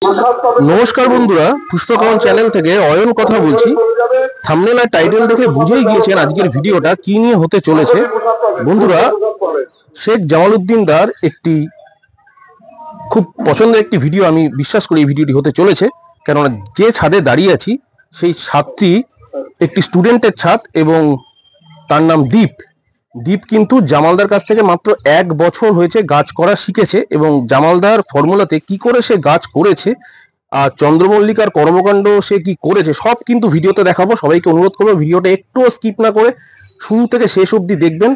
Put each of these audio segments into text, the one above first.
নমস্কার বন্ধুরা, পুষ্পকাহন চ্যানেল থেকে অয়ন কথা বলছি। থাম্বনেল আর টাইটেল দেখে বুঝেই গিয়েছেন আজকের ভিডিওটা কি নিয়ে হতে চলেছে। বন্ধুরা, শেখ জামালউদ্দিনদার একটি খুব পছন্দের একটি ভিডিও, আমি বিশ্বাস করি এই ভিডিওটি হতে চলেছে। কেননা যে ছাদে দাঁড়িয়ে আছি সেই ছাদটি একটি স্টুডেন্টের ছাদ এবং তার নাম দীপ। দীপ কিন্তু জামালদার কাছ থেকে মাত্র 1 বছর হয়েছে গাছ করা শিখেছে এবং জামালদার ফর্মুলাতে কি করে সে গাছ করেছে আর চন্দ্রমল্লিকার কর্মকাণ্ড সে কি করেছে সব কিন্তু ভিডিওতে দেখাবো। সবাইকে অনুরোধ করবো ভিডিওটা একটুও স্কিপ না করে শুরু থেকে শেষ অবধি দেখবেন।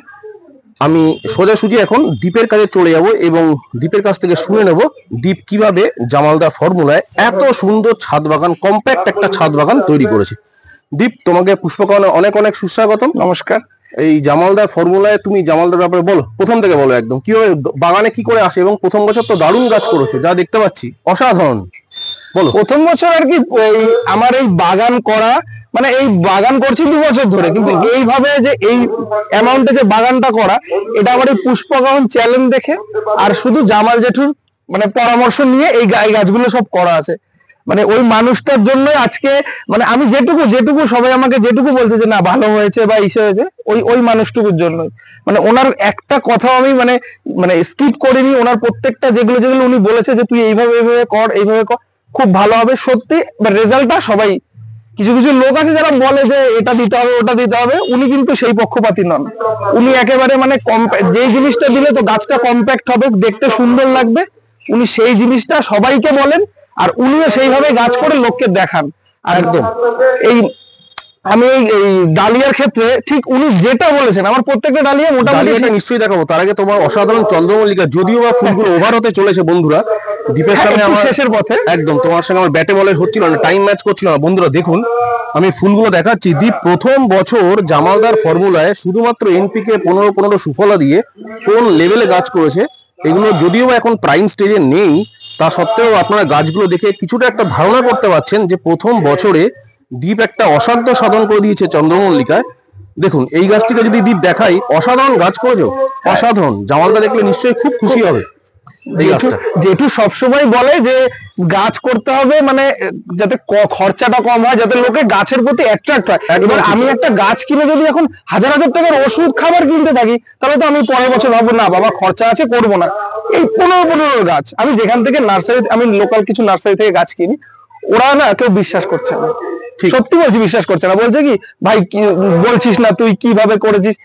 আমি সোজাসুজি এখন দীপের কাছে চলে যাব এবং দীপের কাছ থেকে শুনে নেব দীপ কিভাবে জামালদার ফর্মুলায় এত সুন্দর ছাদ বাগান, কম্প্যাক্ট একটা ছাদ বাগান তৈরি করেছে। দীপ, তোমাকে পুষ্পকাহনে অনেক অনেক সুস্বাগতম। নমস্কার। এই জামালদার ফর্মুলায় তুমি জামালদার ব্যাপারে বলো, প্রথম থেকে বলো একদম কিভাবে বাগানে কি করে আসে এবং প্রথম বছর তো দারুণ গাছ করেছো, যা দেখতে পাচ্ছি অসাধারণ। বলো। প্রথম বছর আর কি আমার এই বাগান করা, মানে এই বাগান করছি 2 বছর ধরে, কিন্তু এইভাবে যে এই অ্যামাউন্টে যে বাগানটা করা, এটা আমার এই পুষ্পকাহন চ্যালেঞ্জ দেখে আর শুধু জামাল জেঠুর মানে পরামর্শ নিয়ে এই গাছগুলো সব করা আছে। মানে ওই মানুষটার জন্য আজকে মানে আমি যেটুকু সবাই আমাকে যেটুকু বলছে যে না ভালো হয়েছে বা ইসে হয়েছে, ওই মানুষটুকুর জন্যই। মানে ওনার একটা কথা আমি মানে স্কিপ করিনি। ওনার প্রত্যেকটা যেগুলো উনি বলেছে যে তুই এইভাবে কর, এইভাবে কর, খুব ভালো হবে সত্যি। রেজাল্টটা সবাই, কিছু লোক আছে যারা বলে যে এটা দিতে হবে ওটা দিতে হবে, উনি কিন্তু সেই পক্ষপাতী নন। উনি একেবারে মানে যেই জিনিসটা দিলে তো গাছটা কম্প্যাক্ট হবে, দেখতে সুন্দর লাগবে, উনি সেই জিনিসটা সবাইকে বলেন আর উনিও সেইভাবে গাছ করে লোককে দেখান। আর একদম এই আমি এই ডালিয়ার ক্ষেত্রে ঠিক উনি যেটা বলেছেন, আমার প্রত্যেকটা ডালিয়া মোটামুটি নিশ্চয়ই দেখাবো। তার আগে তোমার অসাধারণ চন্দ্রমল্লিকা, যদিও বা ফুলগুলো ওভার হতে চলেছে বন্ধুরা। দীপের সঙ্গে আমার শেষের পথে একদম তোমার সঙ্গে আমার ব্যাটে বলে হচ্ছিল না, টাইম ম্যাচ করছিল না। বন্ধুরা দেখুন, আমি ফুলগুলো দেখাচ্ছি। দীপ প্রথম বছর জামালদার ফর্মুলায় শুধুমাত্র এনপিকে 15 সুফলা দিয়ে কোন লেভেলে গাছ করেছে, এগুলো যদিও এখন প্রাইম স্টেজে নেই, তা সত্ত্বেও আপনারা গাছগুলো দেখে কিছুটা একটা ধারণা করতে পারছেন যে প্রথম বছরে দীপ একটা অসাধ্য সাধন করে দিয়েছে চন্দ্রমল্লিকায়। দেখুন এই গাছটিকে যদি দীপ দেখাই, অসাধারণ গাছ করেছো, অসাধারণ। জামালদা দেখলে নিশ্চয়ই খুব খুশি হবে। জেঠু সবসময় বলে যে গাছ করতে হবে মানে যাতে খরচাটা কম হয়, যাতে লোকে গাছের প্রতি অ্যাট্রাক্ট হয়। এবার আমি একটা গাছ কিনে যদি এখন 1000 টাকার ওষুধ খাবার কিনতে থাকি, তাহলে তো আমি পরের বছর ভাববো না বাবা খরচা আছে, করবো না। এই 15 গাছ আমি যেখান থেকে নার্সারি, আমি লোকাল কিছু নার্সারি থেকে গাছ কিনি, ওরা না কেউ বিশ্বাস করছে না। সত্যি বলছি, বিশ্বাস করছে না। বলছে কি ভাই কি বলছিস না, তুই কিভাবে করেছিস?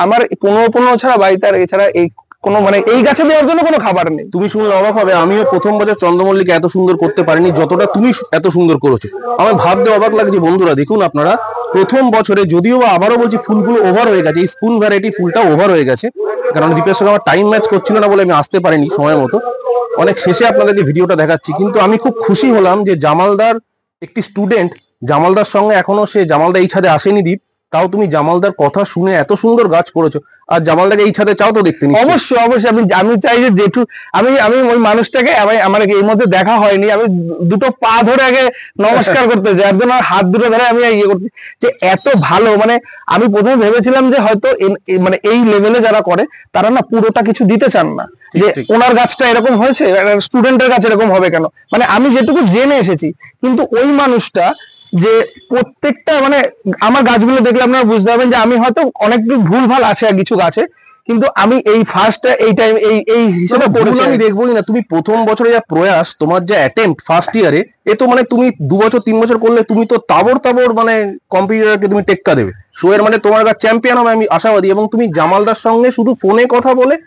আমার 15 ছাড়া বাড়িতে আর এছাড়া এই কোনো মানে এই গাছে দেওয়ার জন্য কোনো খাবার নেই। তুমি শুনলে অবাক হবে, আমিও প্রথম বছর চন্দ্রমল্লিকা এত সুন্দর করতে পারিনি যতটা তুমি এত সুন্দর করেছো। আমার ভাবতে অবাক লাগছে। বন্ধুরা দেখুন, আপনারা প্রথম বছরে, যদিও বা আবারও বলছি ফুলগুলো ওভার হয়ে গেছে, এই স্পুন ভ্যারাইটি ফুলটা ওভার হয়ে গেছে, কারণ দীপের সঙ্গে আমার টাইম ম্যাচ করছিল না বলে আমি আসতে পারিনি সময় মতো। অনেক শেষে আপনাদেরকে ভিডিওটা দেখাচ্ছি। কিন্তু আমি খুব খুশি হলাম যে জামালদার একটি স্টুডেন্ট, জামালদার সঙ্গে এখনো সে জামালদা এই ছাদে আসেনি দীপ, তাও তুমি জামালদার কথা শুনে এত সুন্দর গাছ করেছো। আর জামালদাকে এই ছাদে চাও তো দেখতে? অবশ্যই অবশ্যই। আমি চাই যে জেঠু, আমি ওই মানুষটাকে, আমার এই মধ্যে দেখা হয়নি, আমি দুটো পা ধরে আগে নমস্কার করতে চাই, একদম হাত দুটো ধরে আমি ইয়ে করতে, যে এত ভালো। মানে আমি প্রথমে ভেবেছিলাম যে হয়তো মানে এই লেভেলে যারা করে তারা না পুরোটা কিছু দিতে চান না, যে ওনার গাছটা এরকম হয়েছে, স্টুডেন্টের গাছ এরকম হবে কেন। মানে আমি যেটুকু জেনে এসেছি, কিন্তু ওই মানুষটা যে প্রত্যেকটা মানে আমার গাছগুলো দেখলে আপনারা বুঝতে পারবেন যে আমি হয়তো অনেক ভুলভাল আছে কিছু গাছে, কিন্তু আমি এই ফার্স্ট এই টাইম এই হিসেবে করেছি। আমি দেখবোই না, তুমি প্রথম বছরে যা প্রয়াস, তোমার যা অ্যাটেম্প্ট ফার্স্ট ইয়ারে, এ তো মানে তুমি 2 বছর 3 বছর করলে তুমি তো তাবড় মানে কম্পিটিটরকে তুমি টেক্কা দেবে। শো এর মানে তোমার গাছ চ্যাম্পিয়ন হবে আমি আশাবাদী। এবং তুমি জামালদার সঙ্গে শুধু ফোনে কথা বলে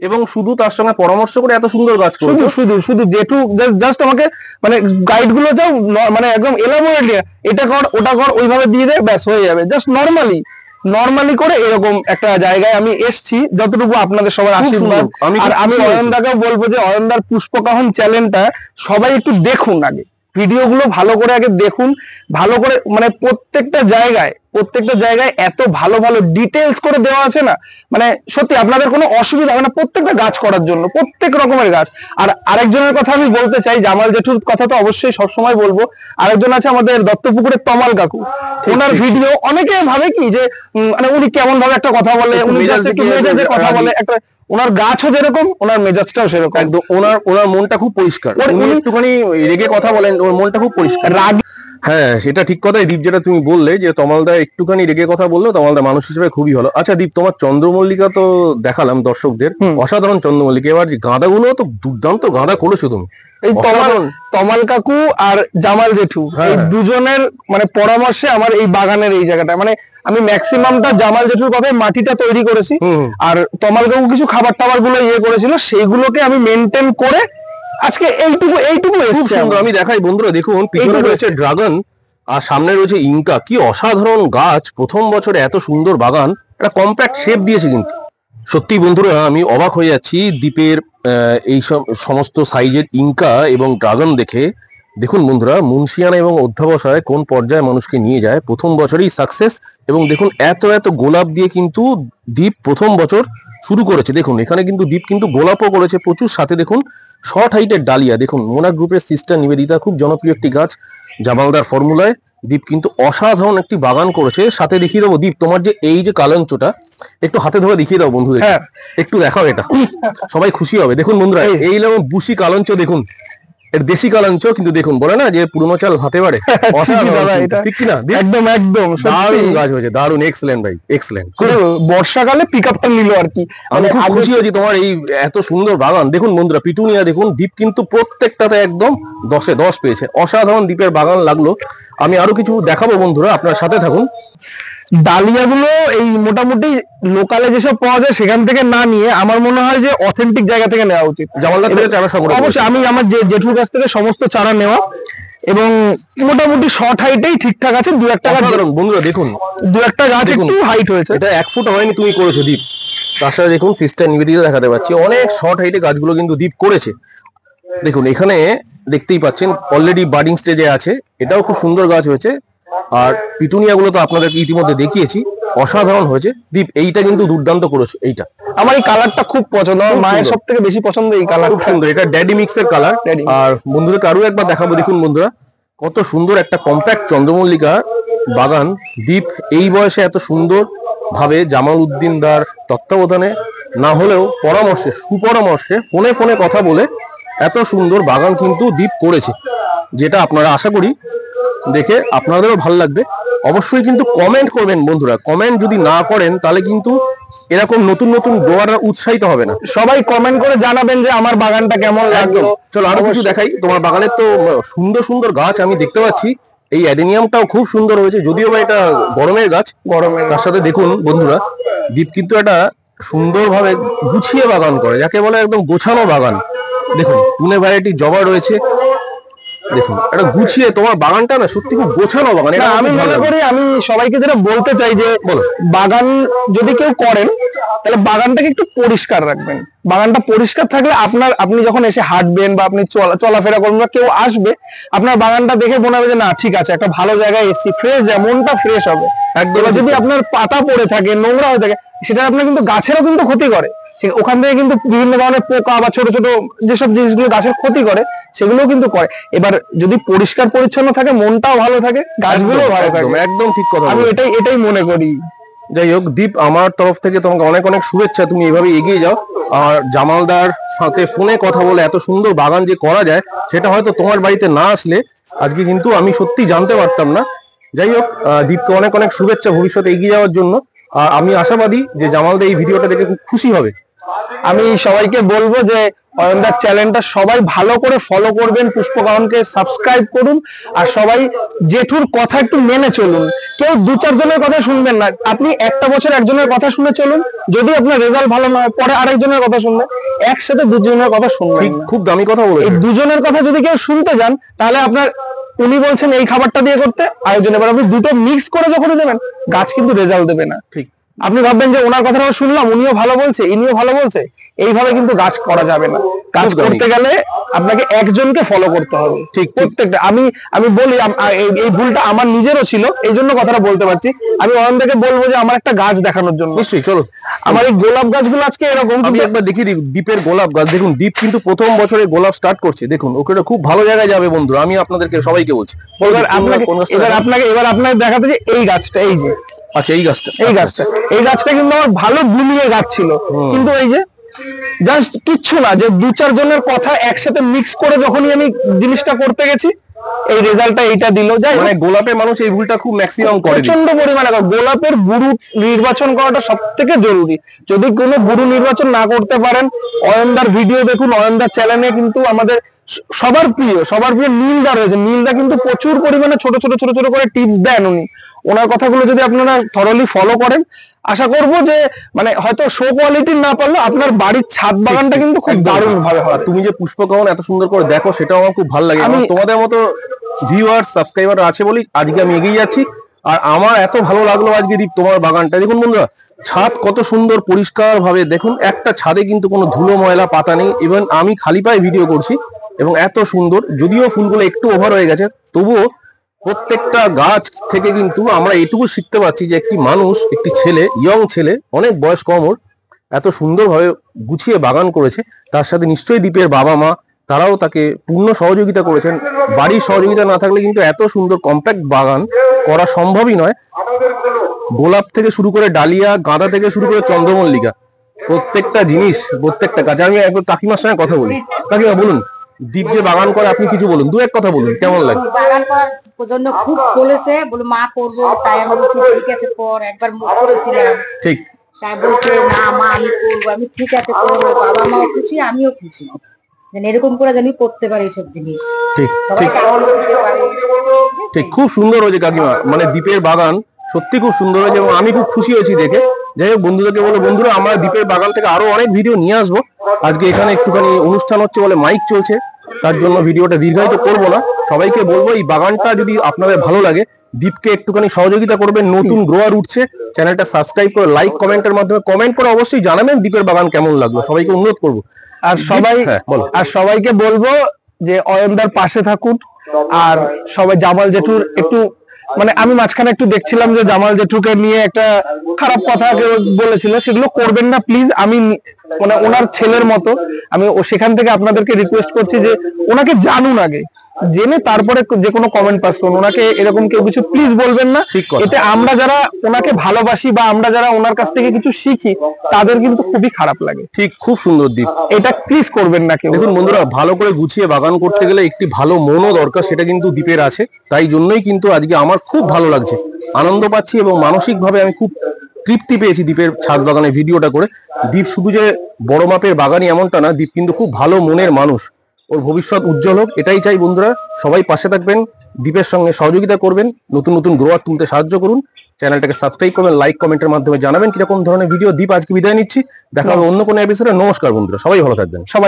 এবং শুধু তার সঙ্গে পরামর্শ করে এত সুন্দর গাছ করেছো। শুধু যেটু জাস্ট আমাকে মানে গাইড গুলো যাও, মানে একদম এলাবোরেটলি এটা কর ওটা কর ওইভাবে দিয়ে দেয়, ব্যাস হয়ে যাবে। জাস্ট নর্মালি করে এরকম একটা জায়গায় আমি এসছি, যতটুকু আপনাদের সবার আশীর্বাদ। আর আমি অয়নদাকেও বলবো যে অয়নদার পুষ্পকাহন চ্যানেলটা সবাই একটু দেখুন, আগে ভিডিওগুলো ভালো করে আগে দেখুন, ভালো করে মানে প্রত্যেকটা জায়গায় এত ভালো ডিটেলস করে দেওয়া আছে না, মানে সত্যি আপনাদের কোনো অসুবিধা হবে না প্রত্যেকটা গাছ করার জন্য, প্রত্যেক রকমের গাছ। আর আরেকজনের কথা আমি বলতে চাই, জামাল জেঠুর কথা তো অবশ্যই সবসময় বলবো। আরেকজন আছে আমাদের দত্তপুকুরের তমাল কাকু, ওনার ভিডিও অনেকে ভাবে কি যে মানে উনি কেমন ভাবে একটা কথা বলে, উনি জাস্ট একটু মেজাজের কথা বলে, একটা ওনার গাছও যেরকম, ওনার মেজাজটাও সেরকম। একদম ওনার মনটা খুব পরিষ্কার, উনি একটুখানি রেগে কথা বলেন, ওর মনটা খুব পরিষ্কার। রাগ, হ্যাঁ সেটা ঠিক কথাই দীপ, যেটা তুমি বললে যে তমালদা একটুখানি রেগে কথা বললো, তমালদা মানুষ হিসেবে খুবই ভালো। আচ্ছা দীপ, তোমার চন্দ্রমল্লিকা তো দেখালাম দর্শকদের, অসাধারণ চন্দ্রমল্লিকা। এবার গাঁদাগুলো তো দুর্দান্ত গাঁদা করেছো তুমি। এই তমাল কাকু আর জামাল জেঠু এই দুজনের মানে পরামর্শে আমার এই বাগানের এই জায়গাটা, মানে আমি ম্যাক্সিমামটা জামাল জেঠুর কথায় মাটিটা তৈরি করেছি, আর তমাল কাকু কিছু খাবার টাবার গুলো করেছিল, সেইগুলোকে আমি মেনটেন করে আজকে এইটুকু খুব সুন্দর। আমি দেখাই বন্ধুরা, দেখুন পিছনে রয়েছে ড্রাগন আর সামনে রয়েছে ইনকা। কি অসাধারণ গাছ, প্রথম বছরে এত সুন্দর বাগান, একটা কম্প্যাক্ট শেপ দিয়েছে কিন্তু। সত্যি বন্ধুরা আমি অবাক হয়ে যাচ্ছি দ্বীপের এই সমস্ত সাইজের ইনকা এবং ড্রাগন দেখে। দেখুন বন্ধুরা, মুন্সিয়ানা এবং অধ্যাবসায় কোন পর্যায়ে মানুষকে নিয়ে যায়, প্রথম বছরেই সাকসেস। এবং দেখুন এত গোলাপ দিয়ে কিন্তু দ্বীপ প্রথম বছর শুরু করেছে। দেখুন এখানে কিন্তু দ্বীপ কিন্তু গোলাপও করেছে প্রচুর, সাথে দেখুন শর্ট হাইটের ডালিয়া। দেখুন মোনাক গ্রুপের সিস্টার নিবেদিতা, খুব জনপ্রিয় একটি গাছ জামালদার ফর্মুলায় দ্বীপ কিন্তু অসাধারণ একটি বাগান করেছে। সাথে দেখিয়ে দেবো দ্বীপ, তোমার যে এই যে কালাঞ্চটা একটু হাতে ধরে দেখিয়ে দাও বন্ধুদের। হ্যাঁ একটু দেখাও, এটা সবাই খুশি হবে। দেখুন বন্ধুরা এই রকম বুশি কালাঞ্চ, দেখুন এর দেশি কালাঞ্চ, কিন্তু দেখুন বলে না যে পুরনো চাল ভাতে পারে, ঠিক কিনা? একদম একদম দারুণ গাছ হয়েছে, দারুণ, এক্সেলেন্ট ভাই, এক্সেলেন্ট। বর্ষাকালে পিক আপটা নিল আর কি, আমি খুব খুশি হয়েছি তোমার এই এত সুন্দর বাগান। দেখুন বন্ধুরা পিটুনিয়া দেখুন, দ্বীপ কিন্তু প্রত্যেকটাতে একদম 10-এ 10 পেয়েছে, অসাধারণ দ্বীপের বাগান লাগলো। আমি আরো কিছু দেখাবো বন্ধুরা, আপনার সাথে থাকুন। ডালিয়া গুলো এই মোটামুটি লোকালে যেসব পাওয়া যায় সেখান থেকে না নিয়ে আমার মনে হয় যে অথেন্টিক জায়গা থেকে নেওয়া উচিত। জামালদার থেকে চারা সংগ্রহ, অবশ্যই আমি আমার জেঠুর কাছ থেকে সমস্ত চারা নেওয়া, এবং মোটামুটি শর্ট হাইটেই ঠিকঠাক আছে। দু একটা গাছ বন্ধুরা দেখুন, দু একটা গাছ একটু হাইট হয়েছে, এটা 1 ফুট হয়নি তুমি করেছো দ্বীপ। তার সাথে দেখুন সিস্টার নিবেদিতা দেখাতে পাচ্ছি, অনেক শর্ট হাইটে গাছগুলো কিন্তু দ্বীপ করেছে। দেখুন এখানে দেখতেই পাচ্ছেন অলরেডি বার্ডিং স্টেজে আছে, এটাও খুব সুন্দর গাছ হয়েছে। আর পিটুনিয়া গুলো তো আপনাদেরকে ইতিমধ্যে দেখিয়েছি, অসাধারণ হয়েছে। দ্বীপ এইটা কিন্তু দুর্দান্ত করেছো, এইটা আমার এই কালারটা খুব পছন্দ, আমার মায়ের সব থেকে বেশি পছন্দ এই কালার, খুব সুন্দর। এটা ড্যাডি মিক্সের কালার। আর বন্ধুদেরকে আরো একবার দেখাবো, দেখুন বন্ধুরা কত সুন্দর একটা কম্প্যাক্ট চন্দ্রমল্লিকা বাগান। দ্বীপ এই বয়সে এত সুন্দর ভাবে জামাল উদ্দিনদার তত্ত্বাবধানে না হলেও পরামর্শে, সুপরামর্শে, ফোনে কথা বলে এত সুন্দর বাগান কিন্তু দ্বীপ করেছে, যেটা আপনারা আশা করি দেখে আপনাদেরও ভালো লাগবে। অবশ্যই কিন্তু কমেন্ট করবেন বন্ধুরা, কমেন্ট যদি না করেন তাহলে কিন্তু এরকম নতুন গ্রোয়াররা উৎসাহিত হবে না। সবাই কমেন্ট করে জানাবেন যে আমার বাগানটা কেমন লাগলো। চলো আরো কিছু দেখাই। তোমার বাগানের তো সুন্দর গাছ আমি দেখতে পাচ্ছি, এই অ্যাডেনিয়ামটাও খুব সুন্দর হয়েছে, যদিও বা এটা গরমের গাছ, গরমের। তার সাথে দেখুন বন্ধুরা দ্বীপ কিন্তু একটা সুন্দরভাবে গুছিয়ে বাগান করে, যাকে বলে একদম গোছানো বাগান। দেখুন পুনে ভ্যারাইটি জবা রয়েছে, দেখুন এটা গুছিয়ে, তোমার বাগানটা না সত্যি খুব গোছানো বাগান। এটা আমি মনে করি, আমি সবাইকে যেটা বলতে চাই যে বাগান যদি কেউ করেন তাহলে বাগানটাকে একটু পরিষ্কার রাখবেন। বাগানটা পরিষ্কার থাকলে আপনি যখন এসে হাঁটবেন বা আপনি চলাফেরা করবেন বা কেউ আসবে, আপনার বাগানটা দেখে মনে হবে যে না ঠিক আছে, একটা ভালো জায়গায় এসেছি, ফ্রেশ, মনটা ফ্রেশ হবে একদম। যদি আপনার পাতা পড়ে থাকে, নোংরা হয়ে থাকে, সেটা আপনার কিন্তু গাছেরও কিন্তু ক্ষতি করে। ওখান থেকে কিন্তু বিভিন্ন ধরনের পোকা বা ছোট ছোট যেসব জিনিসগুলো গাছের ক্ষতি করে সেগুলোও কিন্তু করে। এবার যদি পরিষ্কার পরিচ্ছন্ন থাকে, মনটাও ভালো থাকে, গাছগুলো ভালো থাকে। একদম ঠিক কথা, আমি এটাই মনে করি। যাই হোক দ্বীপ, আমার তরফ থেকে তোমাকে অনেক শুভেচ্ছা, তুমি এভাবে এগিয়ে যাও। আর জামালদার সাথে ফোনে কথা বলে এত সুন্দর বাগান যে করা যায়, সেটা হয়তো তোমার বাড়িতে না আসলে আজকে কিন্তু আমি সত্যি জানতে পারতাম না। যাই হোক দ্বীপকে অনেক শুভেচ্ছা ভবিষ্যতে এগিয়ে যাওয়ার জন্য। আর আমি আশাবাদী যে জামালদা এই ভিডিওটা দেখে খুব খুশি হবে। আমি সবাইকে বলবো যে অয়নদার চ্যানেলটা সবাই ভালো করে ফলো করবেন, পুষ্পকাহনকে সাবস্ক্রাইব করুন, আর সবাই জেঠুর কথা একটু মেনে চলুন। কেউ 2-4 জনের কথা শুনবেন না, আপনি একটা বছর একজনের কথা শুনে চলুন, যদি আপনার রেজাল্ট ভালো না হয় পরে আরেকজনের কথা শুনবেন, একসাথে 2 জনের কথা শুনবেন। খুব দামি কথা বলে, এই 2 জনের কথা যদি কেউ শুনতে যান তাহলে আপনার, উনি বলছেন এই খাবারটা দিয়ে করতে, আরেকজন, এবার আপনি দুটো মিক্স করে যখন দেবেন, গাছ কিন্তু রেজাল্ট দেবে না। ঠিক, আপনি ভাববেন যে ওনার কথাটাও শুনলাম, উনিও ভালো বলছে, ইনিও ভালো বলছে, এইভাবে কিন্তু গাছ করা যাবে না। কাজ করতে গেলে আপনাকে একজনকে ফলো করতে হবে। ঠিক, প্রত্যেকটা। আমি বলি, এই ভুলটা আমার নিজেরও ছিল, এই জন্য কথাটা বলতে পারছি। আমি অয়নদাকে বলবো যে আমার একটা গাছ দেখানোর জন্য। নিশ্চয়ই, চলো। আমার এই গোলাপ গাছগুলো আজকে এরকম, আমি একবার দেখিয়ে দিই দ্বীপের গোলাপ গাছ। দেখুন দ্বীপ কিন্তু প্রথম বছরে গোলাপ স্টার্ট করছে, দেখুন ওকে খুব ভালো জায়গায় যাবে বন্ধুরা, আমি আপনাদেরকে সবাইকে বলছি। এবার আপনাকে দেখাতে যে এই গাছটা, এই যে, আচ্ছা এই গাছটা কিন্তু আমার ভালো ব্লুমিং এর গাছ ছিল, কিন্তু এই যে জাস্ট কিচ্ছু না, যে 2-4 জনের কথা একসাথে মিক্স করে যখনই আমি জিনিসটা করতে গেছি এই রেজাল্টটা এইটা দিল। যাই মানে গোলাপে মানুষ এই ভুলটা খুব ম্যাক্সিমাম করে। প্রচন্ড পরিমাণে গোলাপের গুরু নির্বাচন করাটা সব থেকে জরুরি। যদি কোনো গুরু নির্বাচন না করতে পারেন, অয়নদার ভিডিও দেখুন। অয়নদার চ্যানেলে কিন্তু আমাদের সবার প্রিয় নীলদা রয়েছে। নীলদা কিন্তু প্রচুর পরিমাণে ছোট ছোট করে টিপস দেন উনি। ওনার কথাগুলো যদি আপনারা থরলি ফলো করেন, আশা করব যে মানে হয়তো শো কোয়ালিটির না পারলে আপনার বাড়ির ছাদ বাগানটা কিন্তু খুব দারুণ ভাবে হয়। তুমি যে পুষ্পকাহন এত সুন্দর করে দেখো সেটাও আমার খুব ভালো লাগে। আমি তোমাদের মতো ভিউয়ার সাবস্ক্রাইবার আছে বলি আজকে আমি এগিয়ে যাচ্ছি। আর আমার এত ভালো লাগলো আজকে দীপ তোমার বাগানটা। দেখুন বন্ধুরা, ছাদ কত সুন্দর পরিষ্কার ভাবে, দেখুন একটা ছাদে কিন্তু কোনো ধুলো ময়লা পাতা নেই। ইভেন আমি খালি পায়ে ভিডিও করছি এবং এত সুন্দর, যদিও ফুলগুলো একটু ওভার হয়ে গেছে, তবুও প্রত্যেকটা গাছ থেকে কিন্তু আমরা এটুকু শিখতে পারছি যে একটি মানুষ, একটি ছেলে, ইয়ং ছেলে, অনেক বয়স কম ওর, এত সুন্দরভাবে গুছিয়ে বাগান করেছে। তার সাথে নিশ্চয়ই দীপের বাবা মা তারাও তাকে পূর্ণ সহযোগিতা করেছেন। বাড়ির সহযোগিতা না থাকলে কিন্তু এত সুন্দর কম্প্যাক্ট বাগান করা সম্ভবই নয়। গোলাপ থেকে শুরু করে ডালিয়া, গাঁদা থেকে শুরু করে চন্দ্রমল্লিকা, প্রত্যেকটা জিনিস, প্রত্যেকটা গাছ। আমি একবার কাকিমার সঙ্গে কথা বলি। কাকিমা বলুন, দীপ যে বাগান করে আপনি কিছু বলুন, 2-1 কথা বলুন, কেমন লাগে? বাগান করার জন্য খুব বলেছে, বলে মা করবো, তাই আমি বলছি ঠিক আছে কর। একবার মুখ করেছিলাম, ঠিক, তাই বলছে না মা আমি করবো। আমি ঠিক আছে করবো। বাবা মাও খুশি, আমিও খুশি, যেন এরকম করে যেন করতে পারে এইসব জিনিস, ঠিক, সবাই ঠিক, আনন্দ দিতে পারে। ঠিক। খুব সুন্দর হয়েছে কাকিমা, মানে দীপের বাগান সত্যি খুব সুন্দর হয়েছে এবং আমি খুব খুশি হয়েছি দেখে। যাই হোক, বন্ধুদেরকে বলো, বন্ধুরা আমরা দীপের বাগান থেকে আরো অনেক ভিডিও নিয়ে আসবো। আজকে এখানে একটুখানি অনুষ্ঠান হচ্ছে বলে মাইক চলছে, তার জন্য ভিডিওটা দীর্ঘায়িত করবো না। সবাইকে বলবো এই বাগানটা যদি আপনাদের ভালো লাগে, দীপকে একটুখানি সহযোগিতা করবেন। নতুন গ্রোয়ার উঠছে, চ্যানেলটা সাবস্ক্রাইব করে লাইক কমেন্টের মাধ্যমে কমেন্ট করে অবশ্যই জানাবেন দীপের বাগান কেমন লাগলো। সবাইকে অনুরোধ করবো। আর সবাই বলো। আর সবাইকে বলবো যে অয়নদার পাশে থাকুন। আর সবাই জামাল জেঠুর একটু মানে আমি মাঝখানে একটু দেখছিলাম যে জামাল জেঠুকে নিয়ে একটা খারাপ কথা কেউ বলেছিল, সেগুলো করবেন না প্লিজ। আমি মানে ওনার ছেলের মতো আমি সেখান থেকে আপনাদেরকে রিকোয়েস্ট করছি যে ওনাকে জানুন আগে, জেনে তারপরে যে কোনো কমেন্ট পাস করুন। ওনাকে এরকম কেউ কিছু প্লিজ বলবেন না। এতে আমরা যারা ওনাকে ভালোবাসি বা আমরা যারা ওনার কাছ থেকে কিছু শিখি তাদের কিন্তু খুবই খারাপ লাগে। ঠিক, খুব সুন্দর দীপ, এটা প্লিজ করবেন না কেউ। দেখুন বন্ধুরা, ভালো করে গুছিয়ে বাগান করতে গেলে একটি ভালো মনও দরকার, সেটা কিন্তু দীপের আছে। তাই জন্যই কিন্তু আজকে আমার খুব ভালো লাগছে, আনন্দ পাচ্ছি এবং মানসিক ভাবে আমি খুব তৃপ্তি পেয়েছি দীপের ছাদ বাগানের ভিডিওটা করে। দীপ শুধু যে বড় মাপের বাগানই এমনটা না, দীপ কিন্তু খুব ভালো মনের মানুষ। ওর ভবিষ্যৎ উজ্জ্বল হোক এটাই চাই। বন্ধুরা সবাই পাশে থাকবেন, দীপের সঙ্গে সহযোগিতা করবেন, নতুন নতুন গ্রোয়ার তুলতে সাহায্য করুন। চ্যানেলটাকে সাবস্ক্রাইব করবেন, লাইক কমেন্টের মাধ্যমে জানাবেন কিরকম ধরনের ভিডিও। দীপ আজকে বিদায় নিচ্ছি, দেখা হবে অন্য কোনো এপিসোডে। নমস্কার বন্ধুরা, সবাই ভালো থাকবেন। সবাই